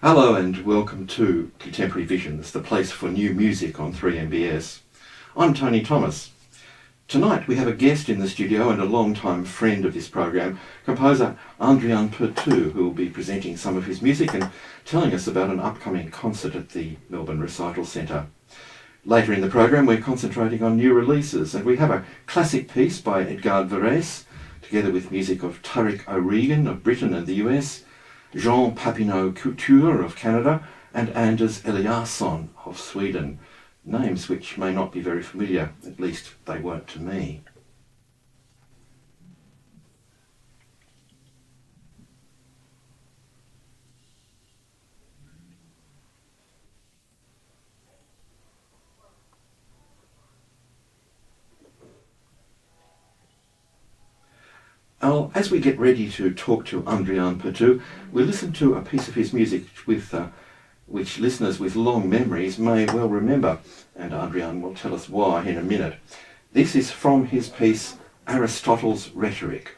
Hello and welcome to Contemporary Visions, the place for new music on 3MBS. I'm Tony Thomas. Tonight we have a guest in the studio and a long-time friend of this program, composer Andrián Pertout, who will be presenting some of his music and telling us about an upcoming concert at the Melbourne Recital Centre. Later in the program we're concentrating on new releases, and we have a classic piece by Edgar Varèse, together with music of Tariq O'Regan of Britain and the US, Jean Papineau-Couture of Canada, and Anders Eliasson of Sweden. Names which may not be very familiar, at least they weren't to me. As we get ready to talk to Andrián Pertout, we'll listen to a piece of his music which listeners with long memories may well remember, and Andrián will tell us why in a minute. This is from his piece Aristotle's Rhetoric.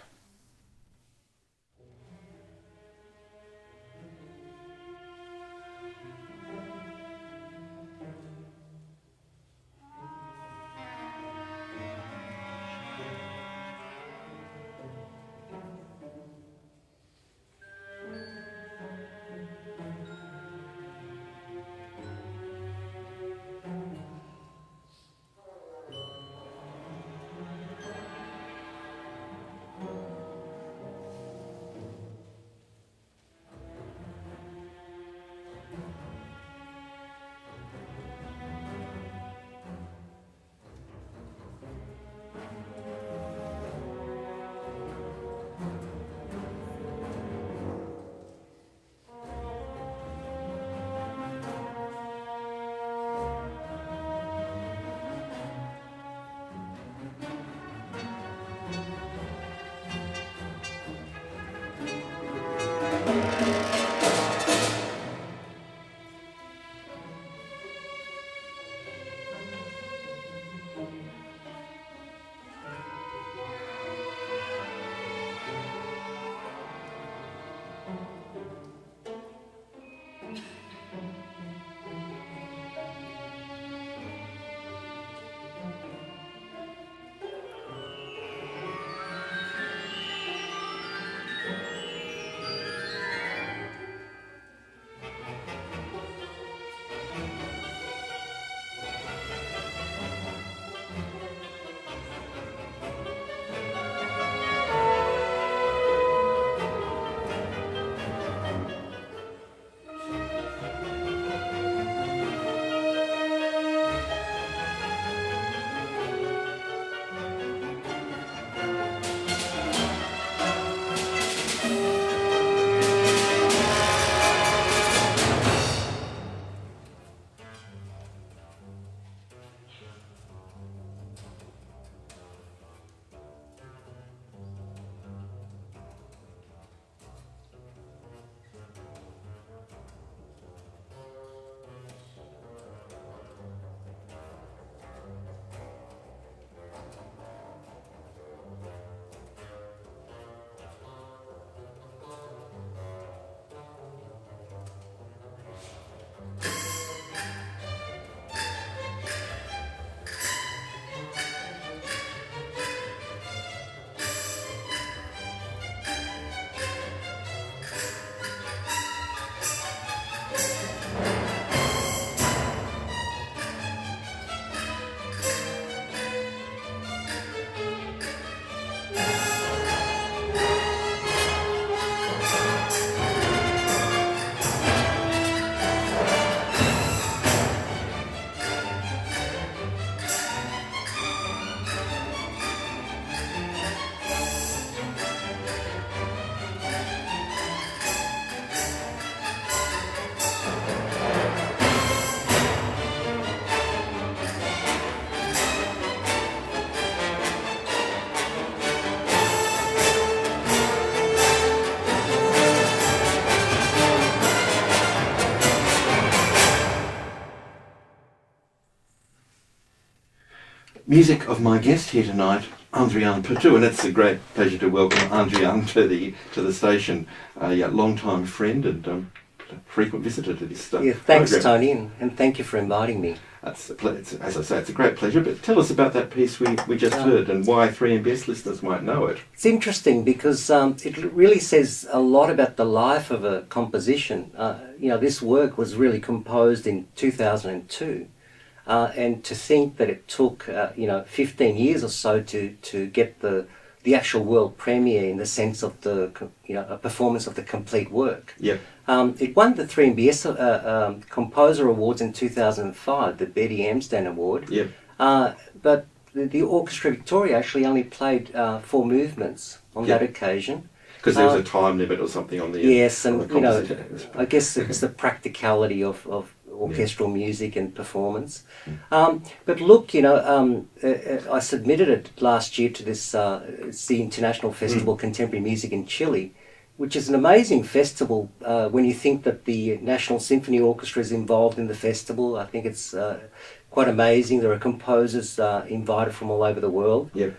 Music of my guest here tonight, Andrián Pertout, and it's a great pleasure to welcome Andrián to the station, a long-time friend and frequent visitor to this Yeah, thanks, program. Tony, and thank you for inviting me. As I say, it's a great pleasure, but tell us about that piece we just heard and why 3MBS listeners might know it. It's interesting because it really says a lot about the life of a composition. This work was really composed in 2002, and to think that it took 15 years or so to get the actual world premiere in the sense of a performance of the complete work. Yeah. It won the 3MBS Composer Awards in 2005, the Betty Amsden Award. Yeah. But the Orchestra Victoria actually only played 4 movements on that occasion. Because there was a time limit or something on the yes, on and the I guess it's the practicality of orchestral music and performance. But look, I submitted it last year to this. It's the International Festival Contemporary Music in Chile, which is an amazing festival when you think that the National Symphony Orchestra is involved in the festival. I think it's quite amazing. There are composers invited from all over the world. Yeah.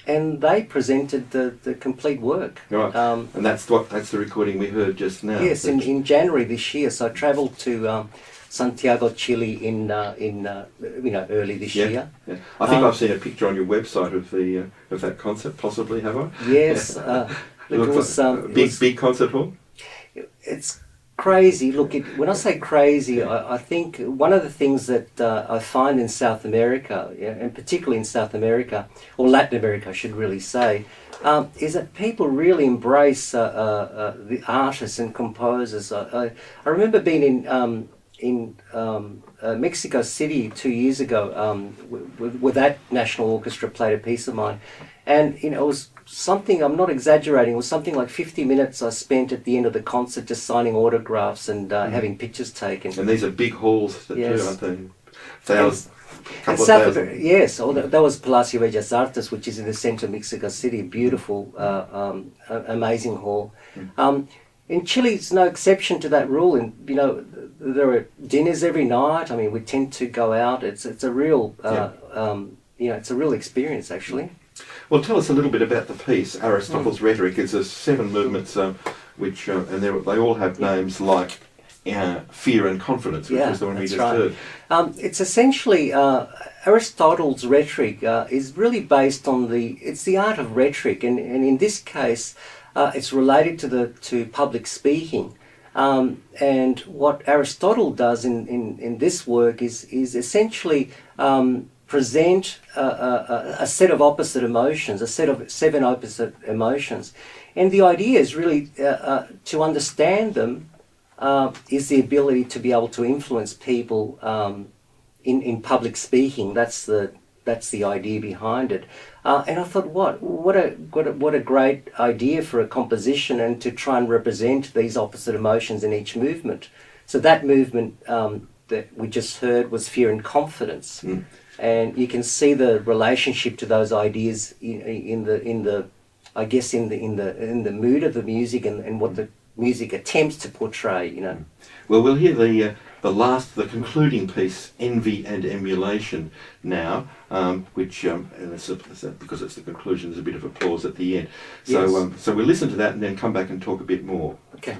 And they presented the complete work. Right. And that's the recording we heard just now. Yes, in January this year. So I travelled to Santiago, Chile in early this year. Yeah. I think I've seen a picture on your website of that concert, possibly, have I? Yes. It looks like a big concert hall. It's crazy. Look, when I say crazy, I think one of the things that I find in South America, and particularly in South America, or Latin America I should really say, is that people really embrace the artists and composers. I remember being in Mexico City 2 years ago, where that National Orchestra played a piece of mine, and it was something, I'm not exaggerating, it was something like 50 minutes I spent at the end of the concert just signing autographs and having pictures taken. And these are big halls that yes. do, aren't they? Thousands. Yes, that was Palacio Bellas Artes, which is in the centre of Mexico City, beautiful, amazing hall. In Chile, it's no exception to that rule, and there are dinners every night. I mean, we tend to go out. It's a real, it's a real experience actually. Well, tell us a little bit about the piece, Aristotle's Rhetoric. It's 7 movements, which and they all have names like Fear and Confidence, which was the one we just heard. It's essentially Aristotle's Rhetoric is really based on it's the art of rhetoric, and in this case, it's related to public speaking. And what Aristotle does in this work is essentially present a set of opposite emotions, a set of 7 opposite emotions. And the idea is really to understand them is the ability to be able to influence people in public speaking. That's the idea behind it. And I thought, what a great idea for a composition, and to try and represent these opposite emotions in each movement. So that movement that we just heard was Fear and Confidence. And you can see the relationship to those ideas in the mood of the music and what the music attempts to portray. Well, we'll hear the concluding piece, Envy and Emulation, now, which because it's the conclusion, there's a bit of applause at the end. So, yes. So we'll listen to that and then come back and talk a bit more. Okay.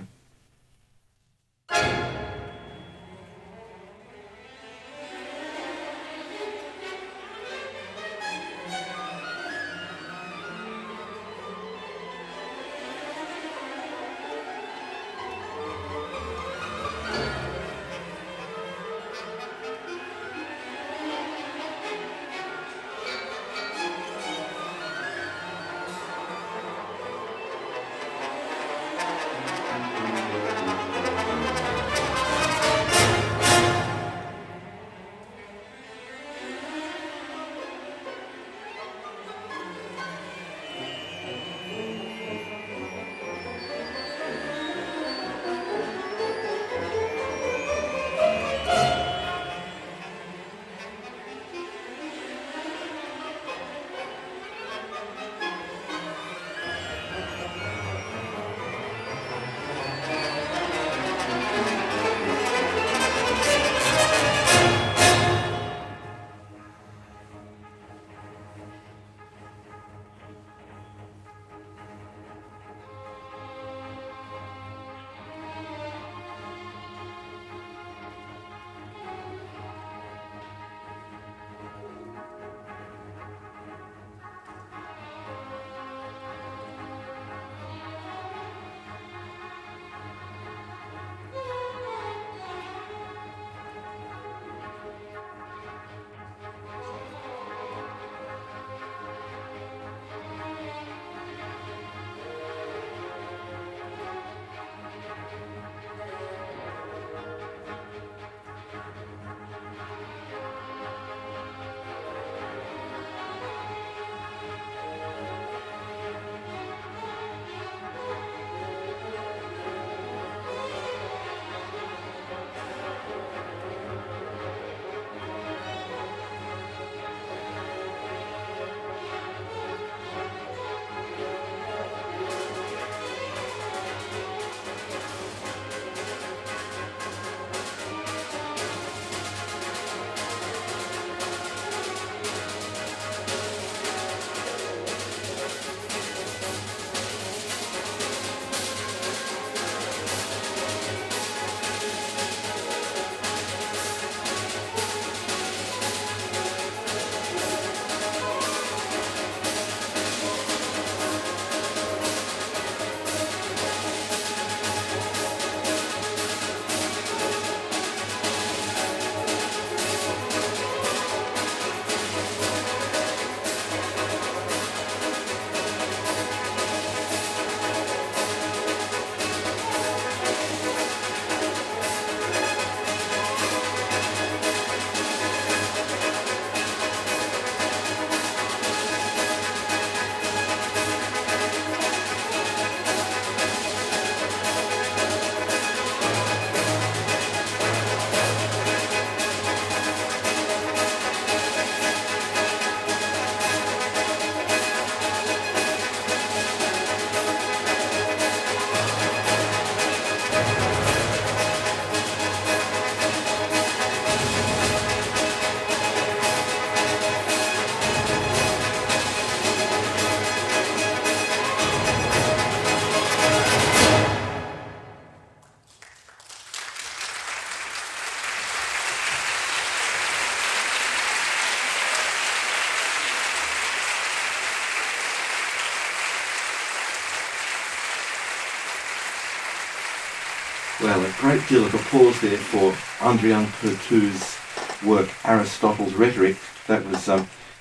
Well, a great deal of applause there for Andrián Pertout's work Aristotle's Rhetoric. That was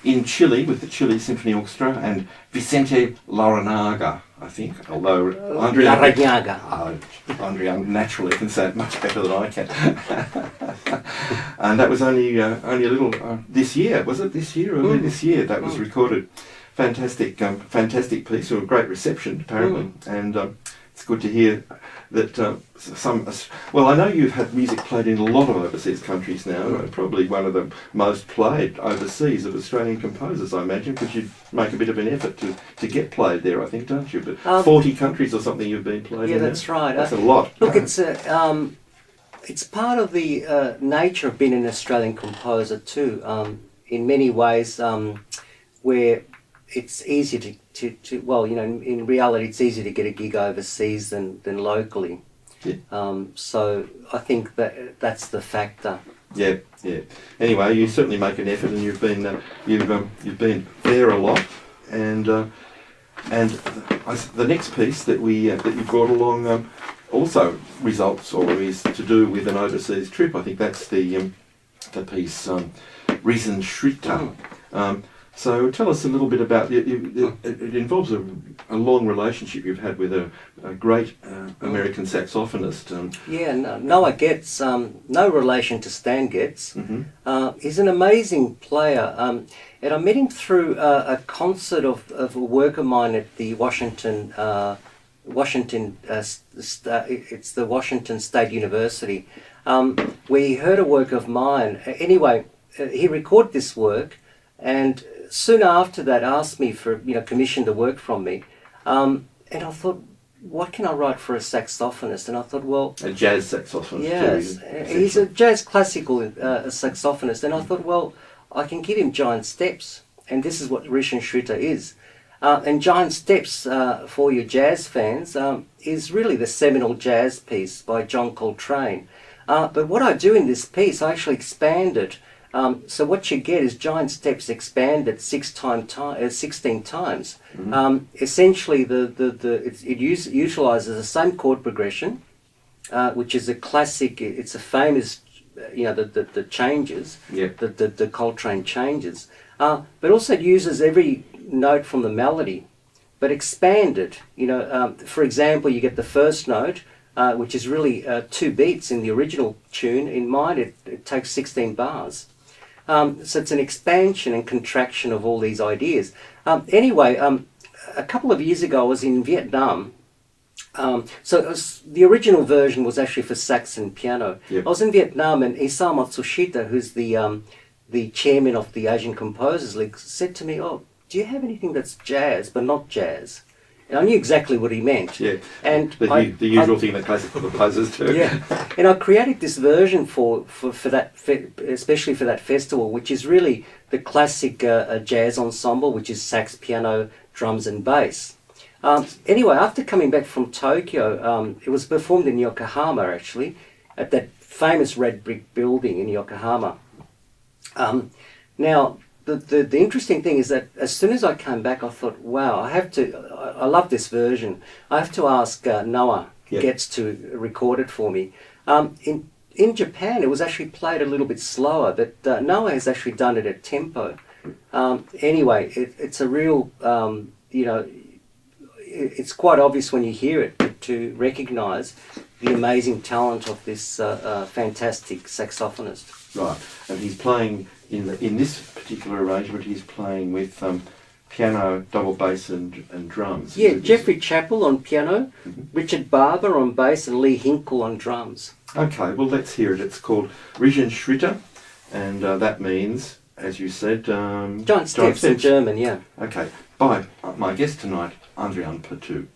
in Chile with the Chile Symphony Orchestra and Vicente Larrañaga, I think, although Larrañaga. Andrián naturally can say it much better than I can. And that was only a little this year, was it this year? Early this year that was recorded. Fantastic, fantastic piece, or a great reception apparently, and it's good to hear that well, I know you've had music played in a lot of overseas countries now, probably one of the most played overseas of Australian composers, I imagine, because you make a bit of an effort to get played there, I think, don't you? But 40 countries or something you've been played in. Yeah, that's right. That's a lot. Look, it's part of the nature of being an Australian composer too, in many ways, where it's easier to well, you know, in reality it's easier to get a gig overseas than locally. Yeah. So I think that's the factor. Yeah, yeah. Anyway, you certainly make an effort, and you've been there a lot, and the next piece that you brought along also results or is to do with an overseas trip. I think that's the piece Riesenschritte. So tell us a little bit about it. It involves a long relationship you've had with a great American saxophonist. Noah Getz, no relation to Stan Getz. He's an amazing player, and I met him through a concert of a work of mine at the Washington. It's the Washington State University, where he heard a work of mine. Anyway, he recorded this work, and soon after that asked me for, commissioned the work from me, and I thought, what can I write for a saxophonist? And I thought, well, a jazz saxophonist. Yes, he's a jazz classical saxophonist, and I thought, well, I can give him Giant Steps, and this is what Riesenschritte is. And Giant Steps, for your jazz fans, is really the seminal jazz piece by John Coltrane. But what I do in this piece, I actually expand it. So what you get is Giant Steps expanded 16 times. Essentially, it utilises the same chord progression, which is a classic. It's a famous, the changes, the Coltrane changes, but also it uses every note from the melody, but expanded. For example, you get the first note, which is really 2 beats in the original tune. In mine, it takes 16 bars. So it's an expansion and contraction of all these ideas. Anyway, a couple of years ago I was in Vietnam. The original version was actually for sax and piano. Yep. I was in Vietnam, and Isao Matsushita, who's the chairman of the Asian Composers League, said to me, "Oh, do you have anything that's jazz but not jazz?" And I knew exactly what he meant. Yeah, and the usual thing that classical composers do. Yeah, and I created this version for that, especially for that festival, which is really the classic jazz ensemble, which is sax, piano, drums, and bass. Anyway, after coming back from Tokyo, it was performed in Yokohama, actually, at that famous red brick building in Yokohama. Now, the interesting thing is that as soon as I came back, I thought, wow, I love this version. I have to ask Noah Getz to record it for me. In Japan, it was actually played a little bit slower, but Noah has actually done it at tempo. Anyway, it's a real, it's quite obvious when you hear it to recognise the amazing talent of this fantastic saxophonist. Right, and he's playing in this particular arrangement. He's playing with piano, double bass, and drums. Yeah, Jeffrey Chappell on piano, Richard Barber on bass, and Lee Hinkle on drums. Okay, well let's hear it. It's called Riesenschritte, and that means, as you said, Giant Steps in German. Yeah. Okay, by my guest tonight, Andrián Pertout.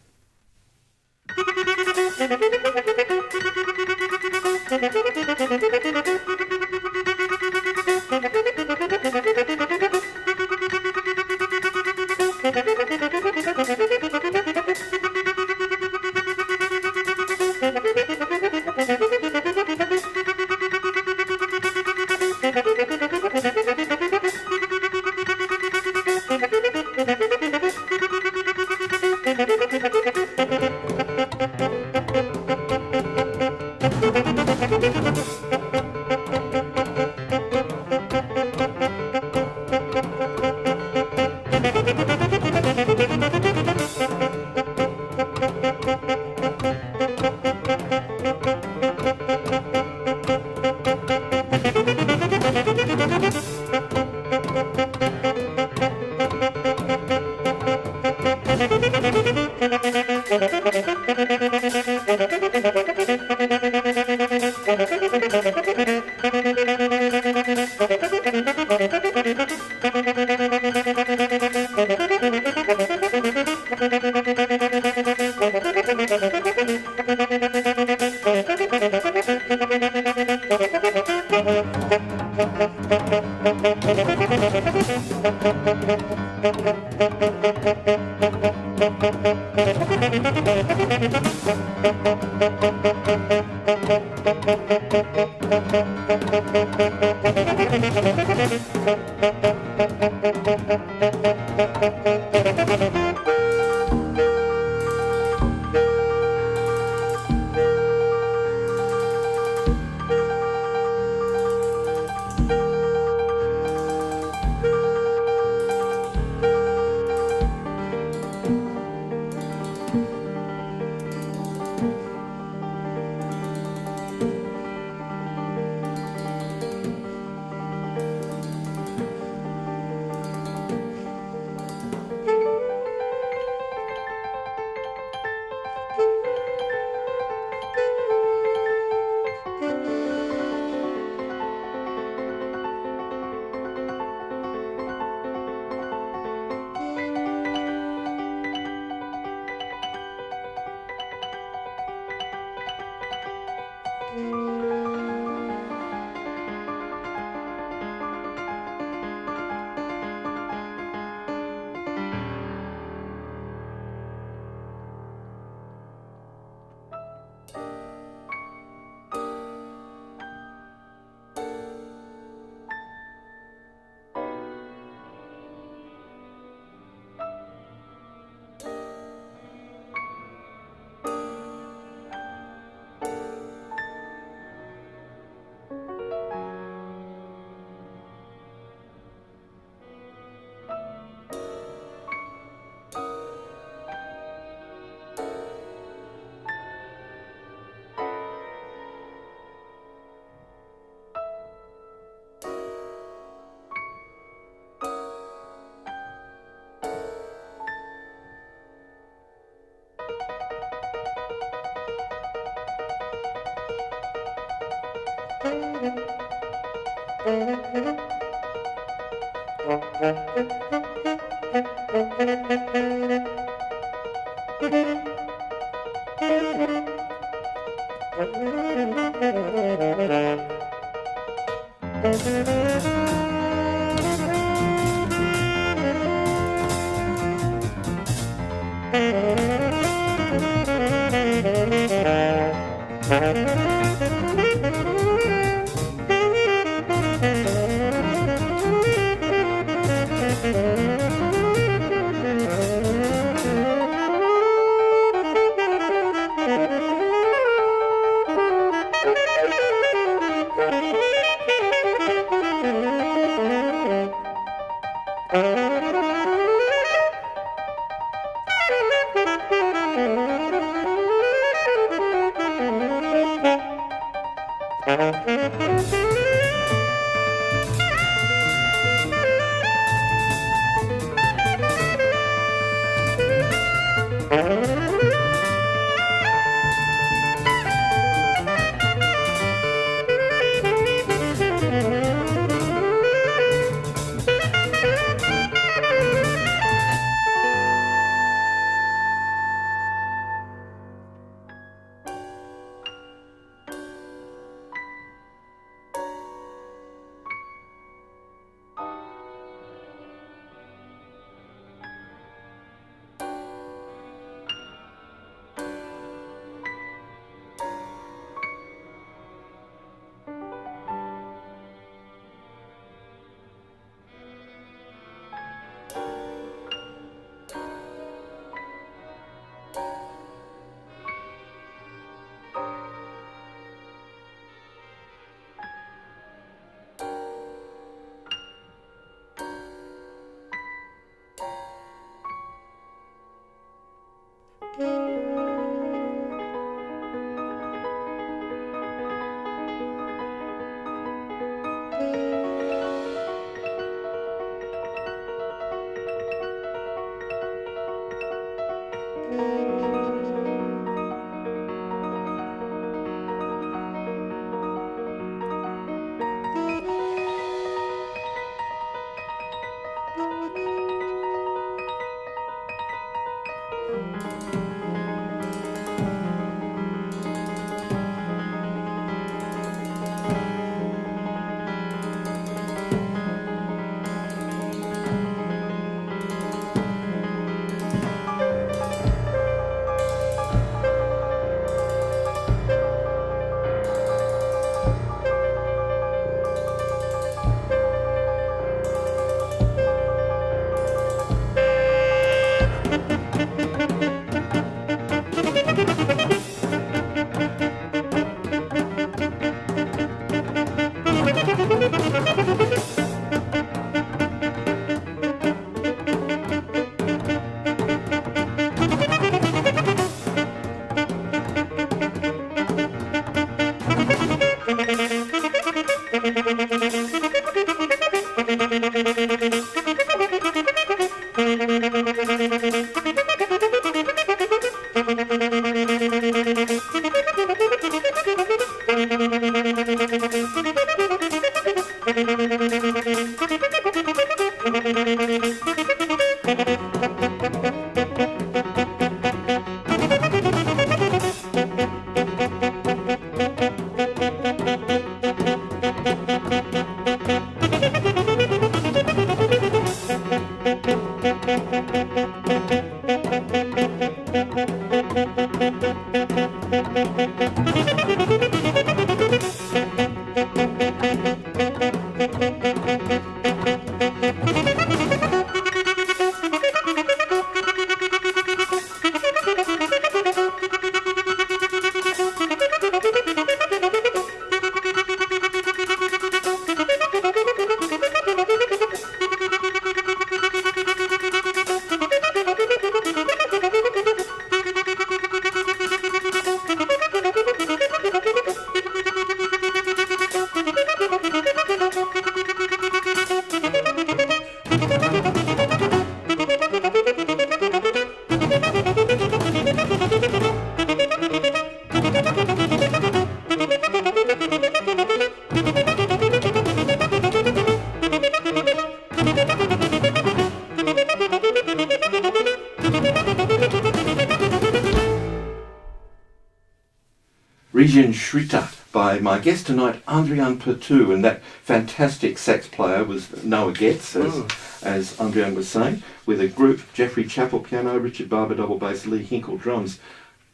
Riesenschritte by my guest tonight, Andrián Pertout, and that fantastic sax player was Noah Getz, as Andrián was saying, with a group, Jeffrey Chappell piano, Richard Barber double bass, Lee Hinkle drums.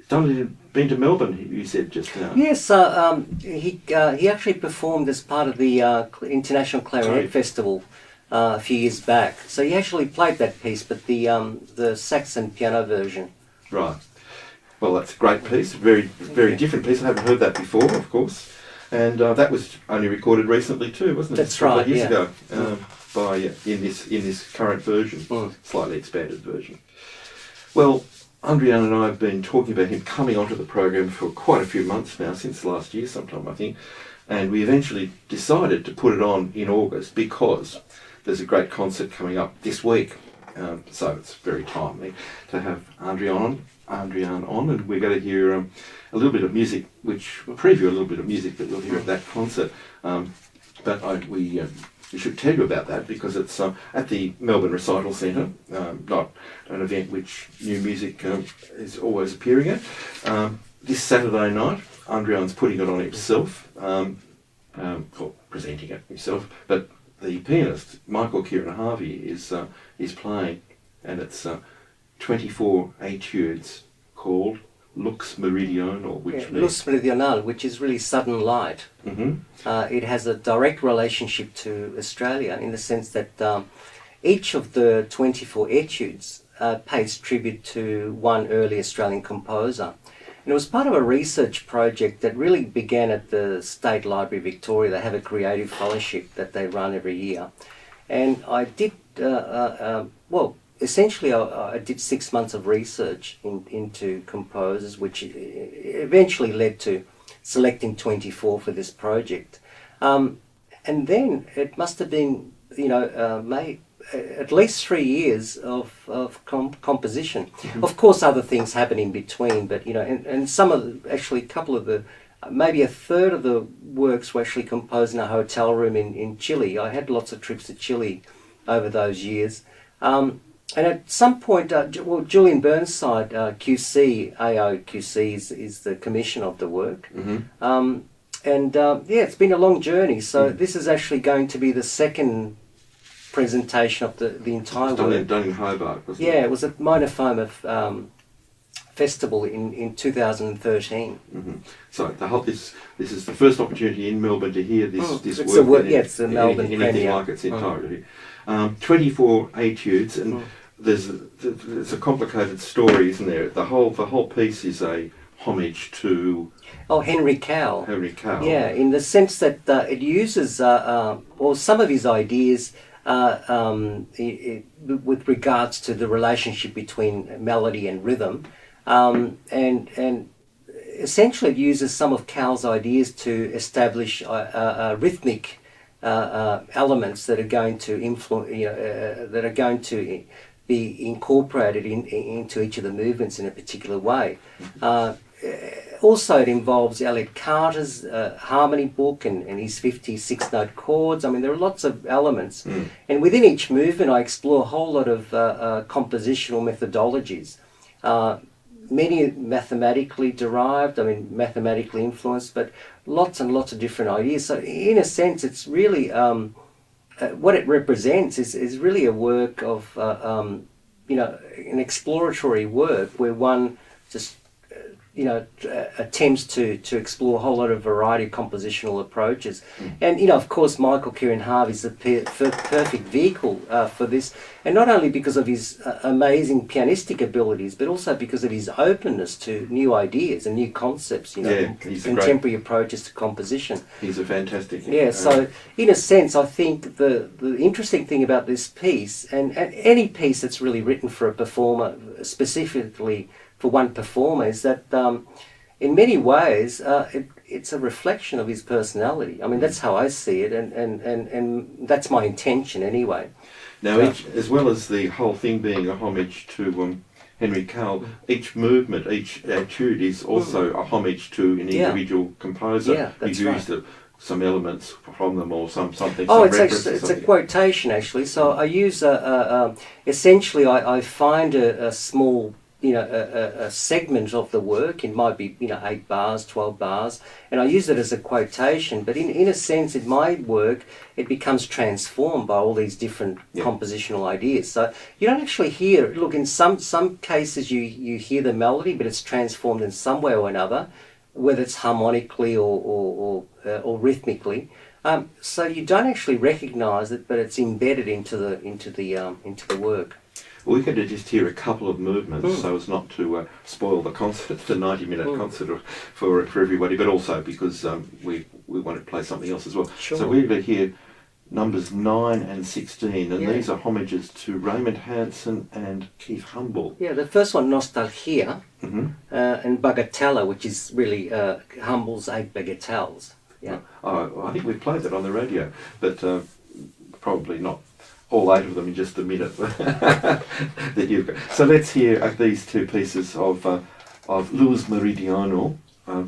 Been to Melbourne, you said just now. Yes, he actually performed as part of the International Clarinet Festival a few years back. So he actually played that piece, but the sax and piano version. Right. Well, that's a great piece, very different piece. I haven't heard that before, of course. And that was only recorded recently too, wasn't it? That's right, a couple of years ago, in this current version, slightly expanded version. Well, Andrián and I have been talking about him coming onto the program for quite a few months now, since last year sometime, I think. And we eventually decided to put it on in August because there's a great concert coming up this week. So it's very timely to have Andrián on, and we're going to hear a little bit of music, which will preview a little bit of music that we'll hear at that concert. But we should tell you about that because it's at the Melbourne Recital Centre, not an event which new music is always appearing at. This Saturday night, Andrián's putting it on himself, or presenting it himself, but the pianist, Michael Kieran Harvey, is playing, and it's 24 etudes called Lux Meridional, Lux Meridional, which is really sudden light. Mm-hmm. It has a direct relationship to Australia in the sense that each of the 24 etudes pays tribute to one early Australian composer. And it was part of a research project that really began at the State Library Victoria. They have a creative fellowship that they run every year. And I did, essentially I did 6 months of research into composers, which eventually led to selecting 24 for this project. And then it must have been, at least 3 years of composition. Mm-hmm. Of course, other things happen in between, but and some of actually a couple of the, maybe a third of the works were actually composed in a hotel room in Chile. I had lots of trips to Chile over those years. And at some point, Julian Burnside, QC, AOQC is the commission of the work. Mm-hmm. It's been a long journey. So this is actually going to be the second presentation of the entire work. Done in Hobart, wasn't it? Yeah, it was at Monophoma Festival in 2013. Mm-hmm. So this is the first opportunity in Melbourne to hear this work. It's the Melbourne anything premiere. like its entirety. 24 etudes, and there's a complicated story, isn't there? The whole piece is a homage to Henry Cowell. Henry Cowell. Yeah, in the sense that it uses some of his ideas with regards to the relationship between melody and rhythm, and essentially it uses some of Cowell's ideas to establish rhythmic elements that are going to that are going to be incorporated into each of the movements in a particular way. Also, it involves Elliot Carter's harmony book and his 56-note chords. I mean, there are lots of elements. And within each movement, I explore a whole lot of compositional methodologies. Many mathematically derived, mathematically influenced, but lots and lots of different ideas. So in a sense, it's really, what it represents is really a work of, an exploratory work where one just attempts to explore a whole lot of variety of compositional approaches. And, of course, Michael Kieran Harvey's the perfect vehicle for this, and not only because of his amazing pianistic abilities, but also because of his openness to new ideas and new concepts, contemporary approaches to composition. He's a fantastic... Yeah, so in a sense, I think the interesting thing about this piece, and any piece that's really written for a performer, specifically for one performer, is that in many ways it's a reflection of his personality. I mean, that's how I see it, and that's my intention anyway. Now, as well as the whole thing being a homage to Henry Cowell, each movement, each etude is also a homage to an individual composer. Yeah, that's You've used some elements from them or something. Oh, some it's a quotation actually. So I use essentially I find a small a segment of the work. It might be 8 bars, 12 bars, and I use it as a quotation. But in a sense, in my work, it becomes transformed by all these different compositional ideas. So you don't actually hear. Look, in some cases you hear the melody, but it's transformed in some way or another, whether it's harmonically or rhythmically. So you don't actually recognise it, but it's embedded into the work. Well, we could just hear a couple of movements so as not to spoil the concert, the 90-minute concert for everybody, but also because we want to play something else as well. Sure. So we're going to hear numbers 9 and 16, and these are homages to Raymond Hansen and Keith Humble. Yeah, the first one, Nostalgia, and Bagatella, which is really Humble's 8 Bagatelles. Yeah. I think we've played that on the radio, but probably not all 8 of them in just a minute that you've got. So let's hear these 2 pieces of Luz Meridiano,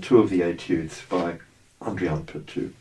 2 of the etudes by Andrián Pertout.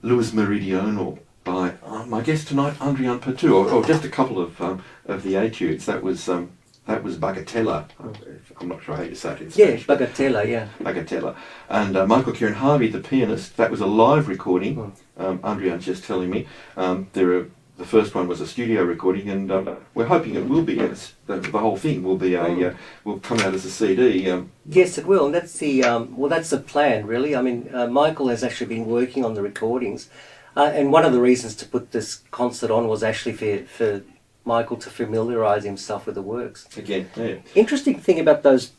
Louis Meridional by my guest tonight, Andrián Pertout, or just a couple of the etudes. That was Bagatella. I'm not sure how you say it in Spanish. Yeah, Bagatella, yeah. Bagatella. And Michael Kieran Harvey, the pianist, that was a live recording. Andrián's just telling me. The first one was a studio recording, and we're hoping it will be. The whole thing will be will come out as a CD. Yes, it will, and that's the plan, really. I mean, Michael has actually been working on the recordings, and one of the reasons to put this concert on was actually for Michael to familiarise himself with the works. Again, yeah. Interesting thing about that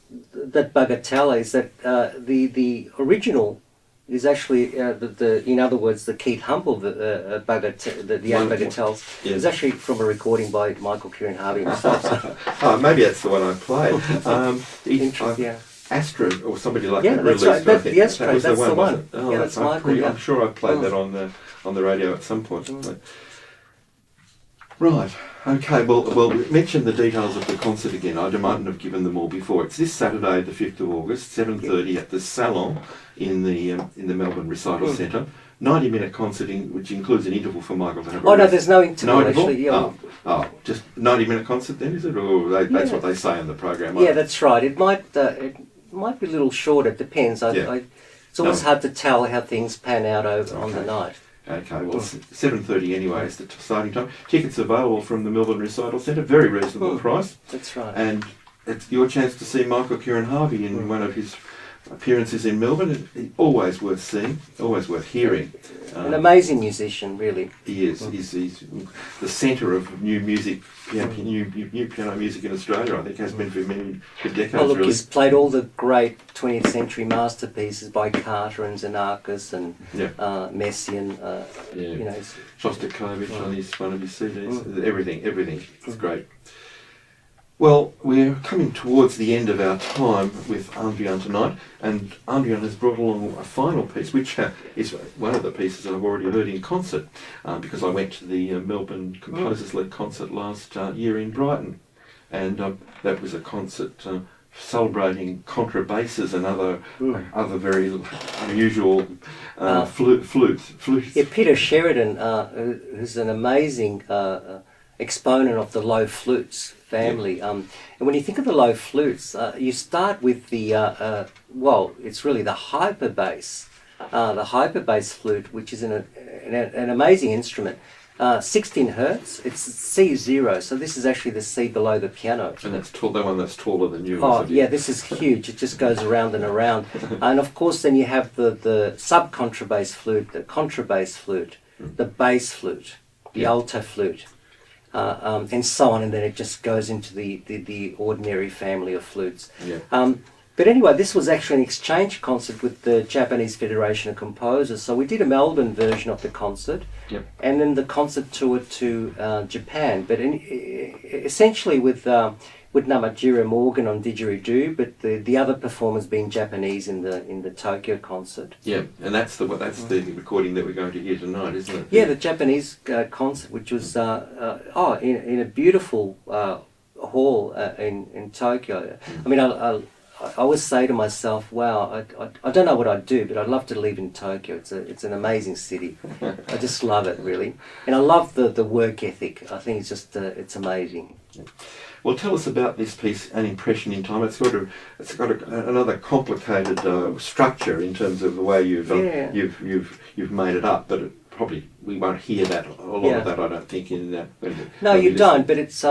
Bagatella is that the original is actually in other words, the Keith Humble the eight Bagatelles is actually from a recording by Michael Kieran Harvey himself. Oh, maybe that's the one I played. Yeah. Astra or somebody like that. Released, Right. I think. That's the one. one. Oh, yeah, that's Michael. I'm sure I played that on the radio at some point. Right. Okay. Well, we mentioned the details of the concert again. I mightn't have given them all before. It's this Saturday, the 5th of August, 7:30 at the Salon in the Melbourne Recital Centre. 90-minute concert, which includes an interval for Michael to have. Oh no, there's no interval. No interval? Actually. Yeah. Oh, just 90-minute concert then, is it? Or that's what they say in the program. Yeah, that's right. It might be a little short. It depends. It's always hard to tell how things pan out on the night. Okay, well, 7:30 anyway is the starting time. Tickets available from the Melbourne Recital Centre, very reasonable price. That's right. And it's your chance to see Michael Kieran Harvey in one of his appearances in Melbourne. Always worth seeing, always worth hearing. An amazing musician, really. He is. He's the centre of new music, new piano music in Australia. I think has been for decades. Oh, look, really. he's played all the great 20th century masterpieces by Carter and Xenakis and Messiaen. You know, Shostakovich on one of his CDs. Everything. It's great. Well, we're coming towards the end of our time with Andrián tonight, and Andrián has brought along a final piece, which is one of the pieces I've already heard in concert, because I went to the Melbourne Composers-led concert last year in Brighton, and that was a concert celebrating contrabasses and other very unusual flutes. Yeah, Peter Sheridan, who's an amazing exponent of the low flutes family. And when you think of the low flutes, you start with it's really the hyperbass. The hyperbass flute, which is an amazing instrument. 16 hertz, it's C0, so this is actually the C below the piano. And that's the one that's taller than you. Oh, yeah, this is huge. It just goes around and around. And of course then you have the sub-contrabass flute, the contrabass flute, the bass flute, the alto flute. And so on, and then it just goes into the ordinary family of flutes. Yeah. But anyway, this was actually an exchange concert with the Japanese Federation of Composers. So we did a Melbourne version of the concert, and then the concert toured to Japan. But essentially with Namajiro Morgan on didgeridoo, but the other performers being Japanese in the Tokyo concert. Yeah, and that's the recording that we're going to hear tonight, isn't it? Yeah, the Japanese concert, which was in a beautiful hall in Tokyo. I mean, I always say to myself, wow, I don't know what I'd do, but I'd love to live in Tokyo. It's an amazing city. I just love it, really. And I love the work ethic. I think it's just it's amazing. Well, tell us about this piece, An Impression in Time. It's got another complicated structure in terms of the way you've made it up, but probably we won't hear that a lot of that. I don't think No, you don't. But it's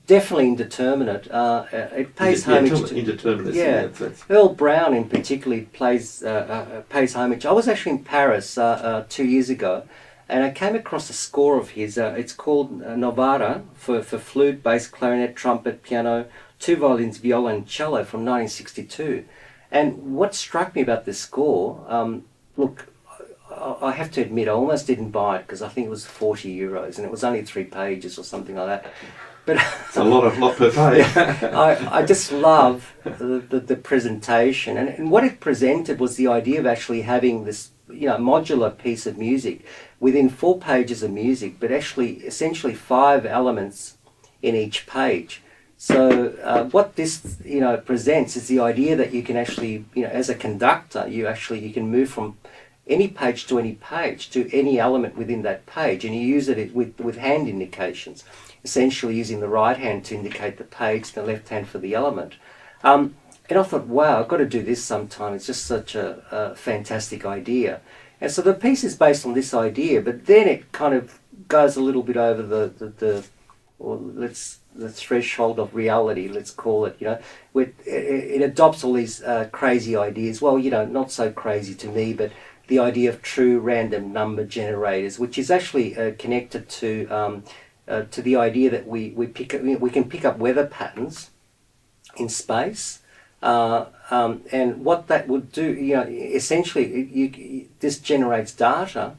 definitely indeterminate. It pays homage to indeterminate. Yeah, Earl Brown in particular pays homage. I was actually in Paris 2 years ago, and I came across a score of his. It's called Novara for flute, bass, clarinet, trumpet, piano, 2 violins, viola, and cello from 1962. And what struck me about this score, look, I have to admit, I almost didn't buy it because I think it was €40, and it was only 3 pages or something like that. But it's a lot per page. I just love the presentation, and what it presented was the idea of actually having this modular piece of music within 4 pages of music, but actually essentially 5 elements in each page. So what this presents is the idea that you can actually as a conductor you can move from any page to any page, to any element within that page, and you use it with hand indications, essentially using the right hand to indicate the page, the left hand for the element. And I thought, wow, I've got to do this sometime. It's just such a fantastic idea. And so the piece is based on this idea, but then it kind of goes a little bit over the threshold of reality, let's call it, it adopts all these crazy ideas. Well, not so crazy to me, but the idea of true random number generators, which is actually connected to the idea that we can pick up weather patterns in space. And what that would do, essentially, this generates data,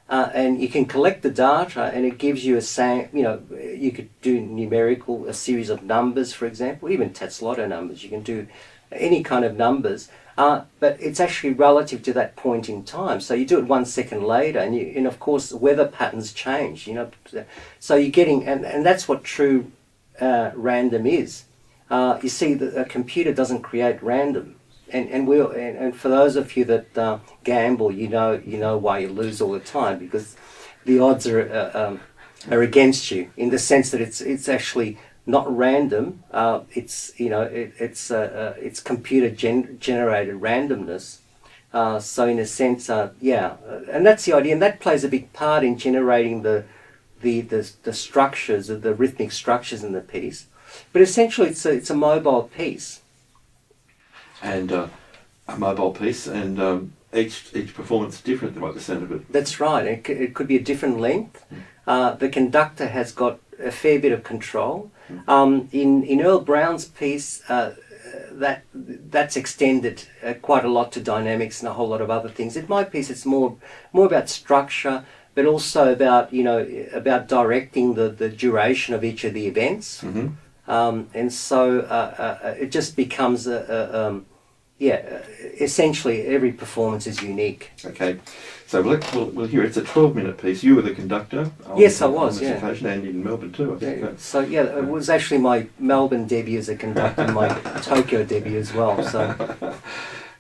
and you can collect the data, and it gives you you could do a series of numbers, for example, even Tatsloto numbers. You can do any kind of numbers, but it's actually relative to that point in time. So you do it 1 second later, and of course, weather patterns change. So you're getting, and that's what true random is. You see, that a computer doesn't create random, and for those of you that gamble, you know why you lose all the time, because the odds are against you, in the sense that it's actually not random. It's computer generated randomness. So in a sense, and that's the idea, and that plays a big part in generating the structures, the rhythmic structures in the piece. But essentially, it's a mobile piece. And a mobile piece, and each performance is different, by the sound of it. That's right. It could be a different length. The conductor has got a fair bit of control. In Earl Brown's piece, that's extended quite a lot to dynamics and a whole lot of other things. In my piece, it's more about structure, but also about directing the duration of each of the events. Mm-hmm. And so it just becomes essentially every performance is unique. Okay, so we'll hear it's a 12-minute piece. You were the conductor. Yes, I was. On this occasion, and in Melbourne too, I think. So it was actually my Melbourne debut as a conductor, and my Tokyo debut as well. So.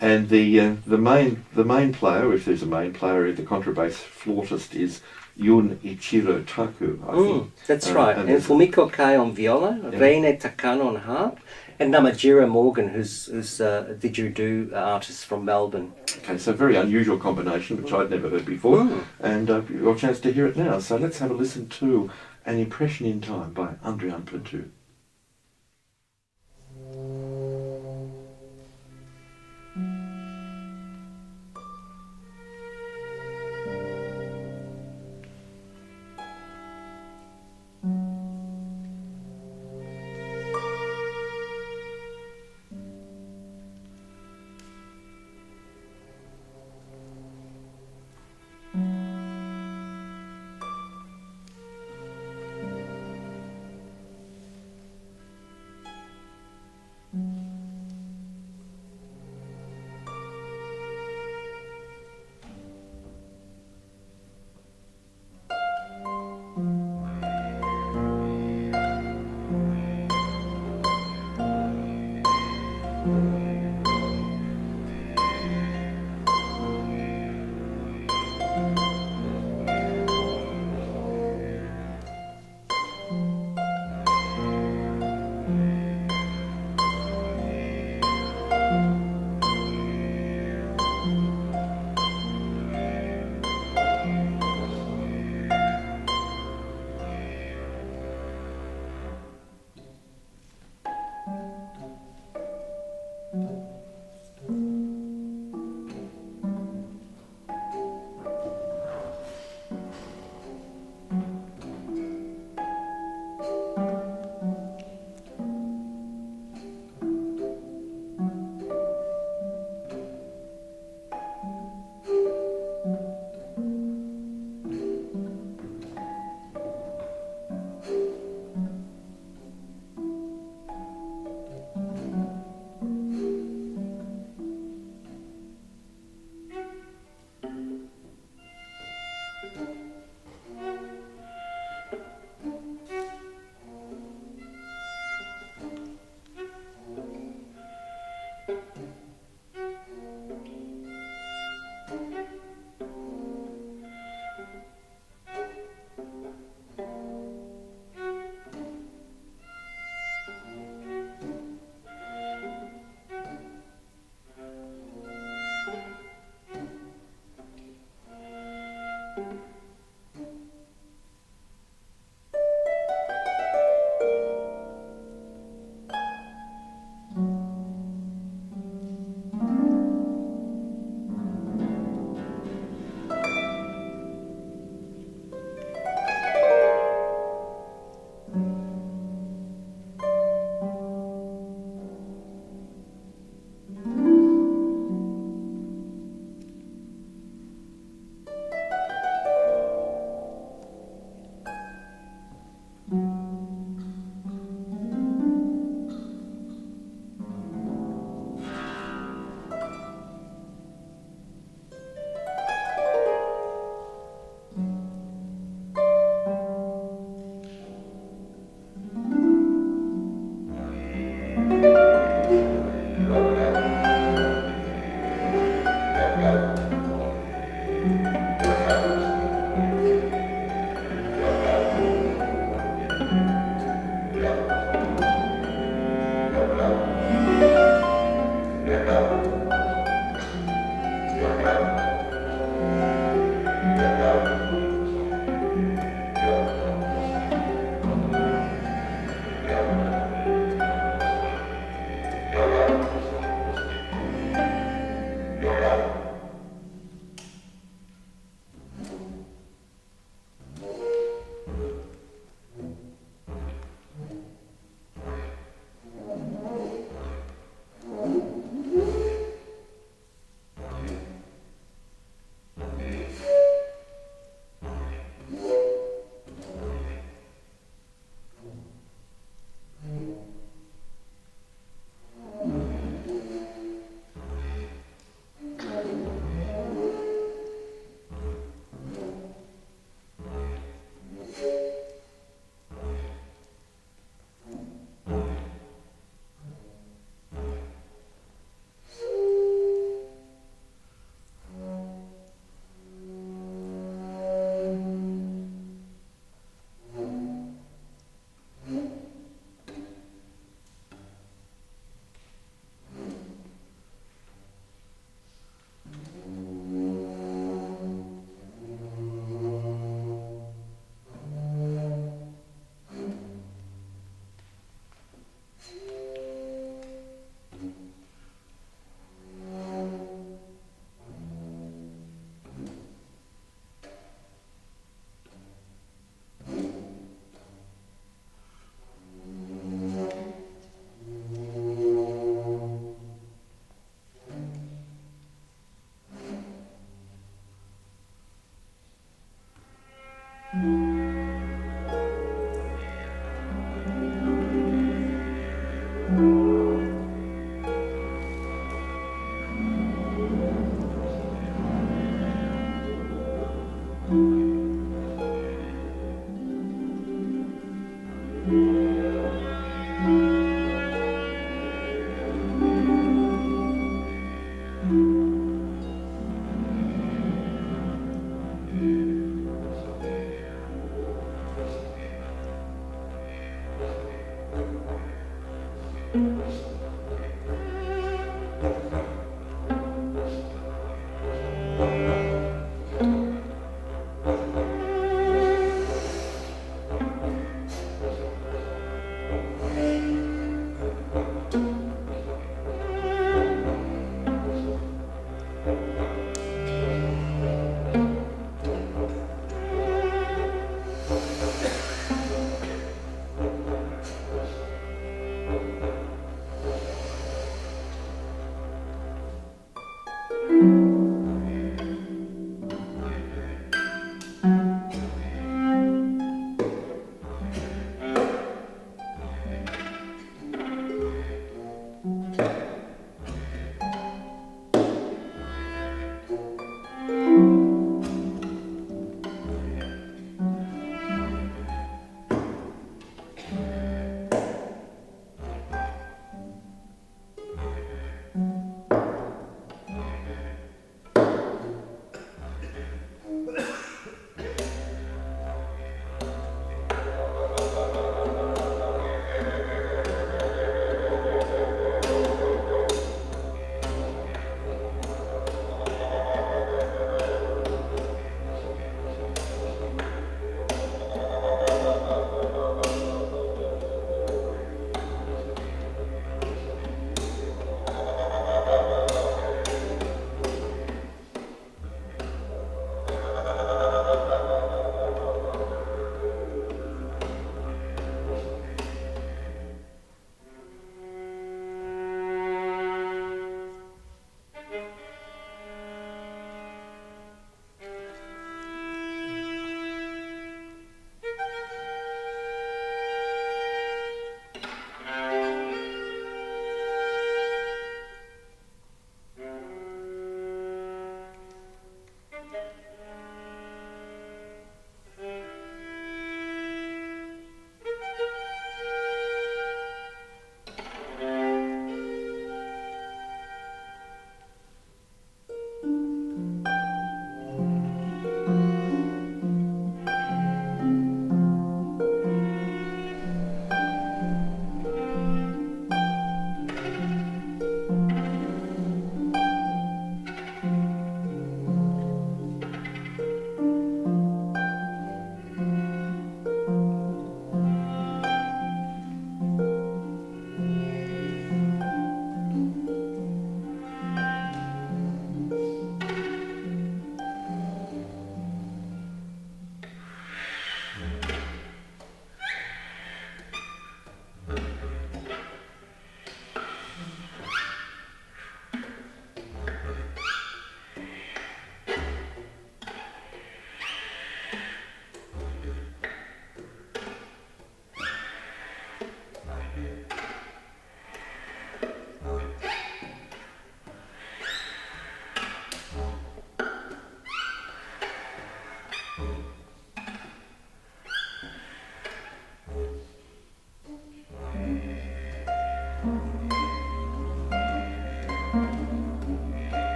And the main player, if there's a main player, the contrabass flautist is Yun Ichiro Taku, I think. That's right. And Fumiko Kai on viola, Reine Takano on harp, and Namajiro Morgan, who's a didgeridoo artist from Melbourne. Okay, so very unusual combination, which I'd never heard before. And your chance to hear it now. So let's have a listen to An Impression in Time by Andrián Pertout.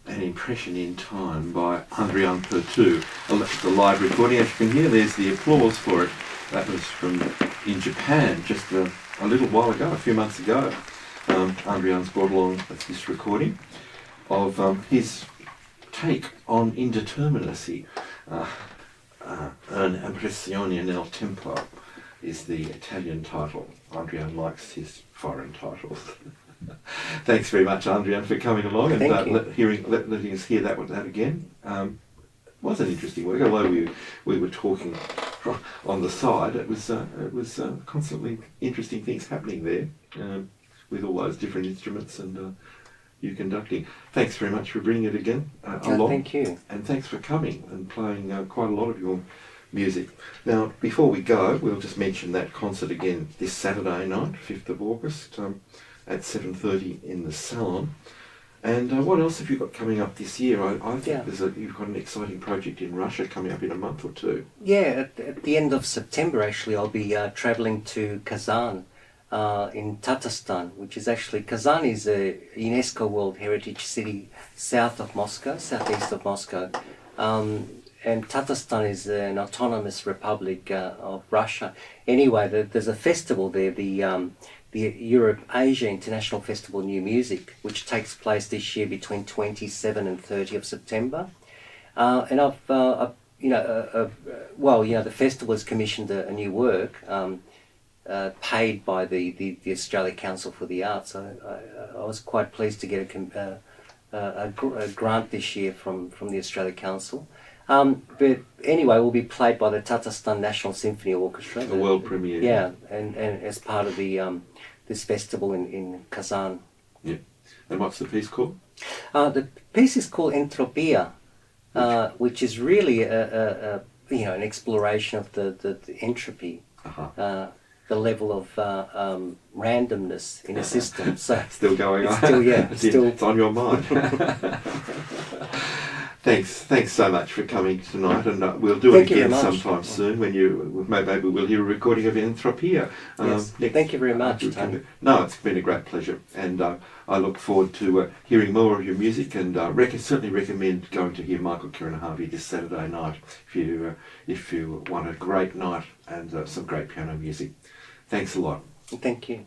An Impression in Time by Andrián Pertout. The live recording, as you can hear, there's the applause for it. That was from in Japan just a little while ago, a few months ago. Andrián's brought along this recording of his take on indeterminacy. Un'impressione nel tempo is the Italian title. Andrián likes his foreign titles. Thanks very much, Andrián, for coming along and letting us hear that again. Was an interesting work. Although we were talking on the side, it was constantly interesting things happening there with all those different instruments and you conducting. Thanks very much for bringing it again along. Thank you. And thanks for coming and playing quite a lot of your music. Now, before we go, we'll just mention that concert again this Saturday night, 5th of August, at 7:30 in the Salon. And what else have you got coming up this year? I think you've got an exciting project in Russia coming up in a month or two. Yeah, at the end of September, actually, I'll be travelling to Kazan in Tatarstan, which is actually, Kazan is a UNESCO World Heritage City southeast of Moscow. And Tatarstan is an autonomous republic of Russia. Anyway, there's a festival there, the Europe-Asia International Festival New Music, which takes place this year between 27 and 30 of September. And the festival has commissioned a new work paid by the Australia Council for the Arts. So I was quite pleased to get a grant this year from the Australia Council. But anyway, will be played by the Tatarstan National Symphony Orchestra. The world premiere. Yeah, and as part of the this festival in Kazan. Yeah. And what's the piece called? The piece is called Entropia, which is really an exploration of the entropy, the level of randomness in a system. So still going on. It's still it's on your mind. Thanks so much for coming tonight, and we'll do Thank it you again very much. sometime soon when maybe we'll hear a recording of Anthropia. Yes. Thank you very much, Tony. No, it's been a great pleasure, and I look forward to hearing more of your music, and certainly recommend going to hear Michael Kieran-Harvey this Saturday night if you want a great night and some great piano music. Thanks a lot. Thank you.